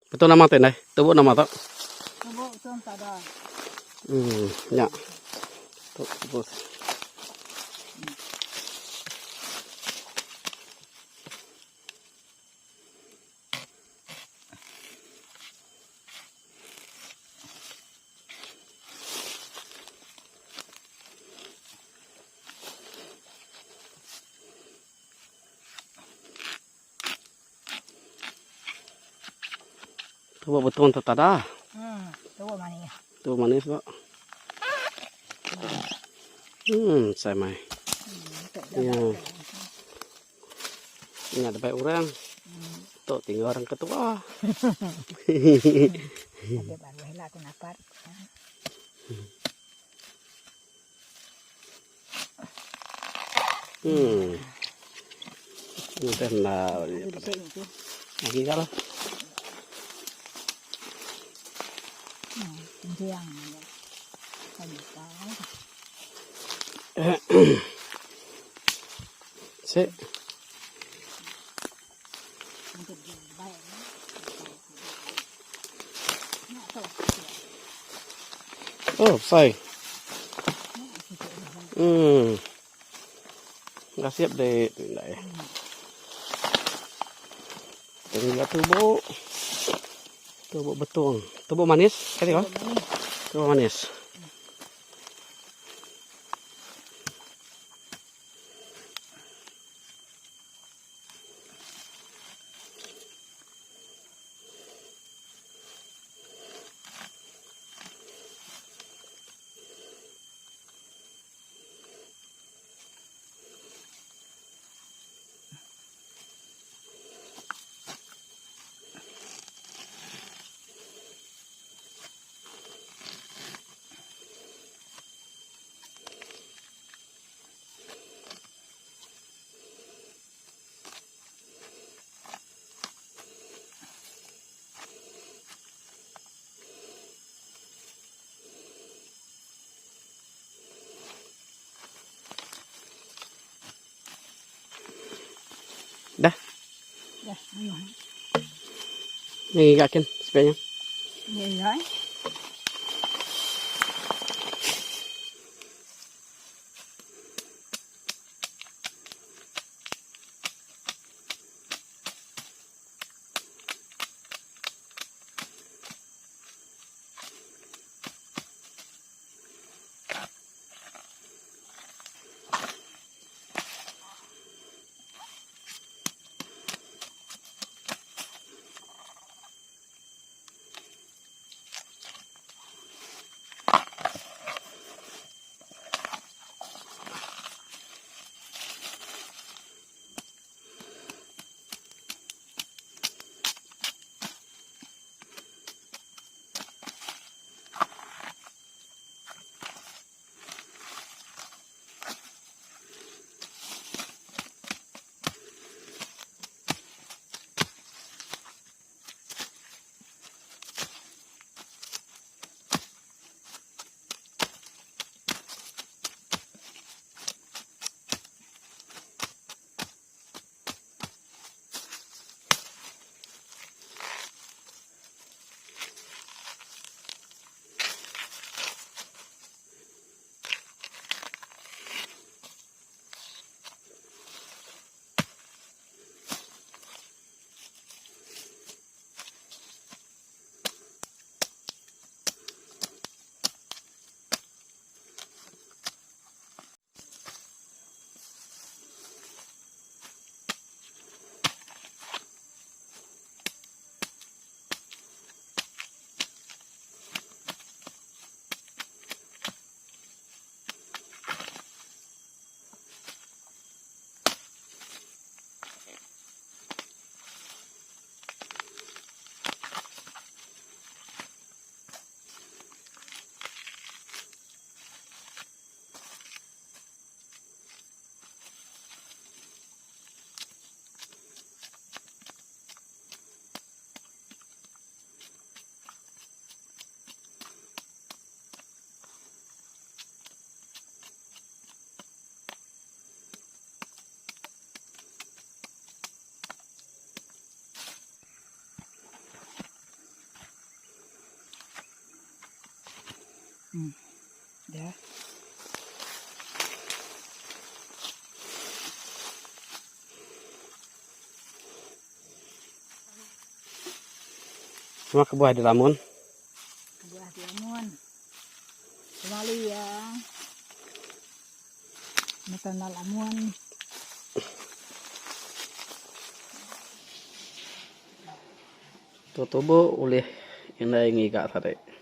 Betul nama teh, tubuh nama tak? Tubuh tuan tak ada. Ya. Tubuh. Tubuh betul tak ada. Tubuh manis. Tubuh manis pak. Saya mai. Ya. Ini ada baik orang. Tuh tinggal orang ketua. Ada baru lah aku napat. Ini tenda. Lagi kalau. Diang. Lagi tahu. Sik. Oh, say. Nggak siap deh. Tinggal tubuh. Tubuh betul. Tubuh manis, kan ya? Tubuh manis. Dah. Dah, ayo. Nih yakin sepenya. Iya. เดี๋ยว Cuma ke buah di lamun. buah tiamun kembali ya natal amun Tutubo ulih inay ngiga tadi.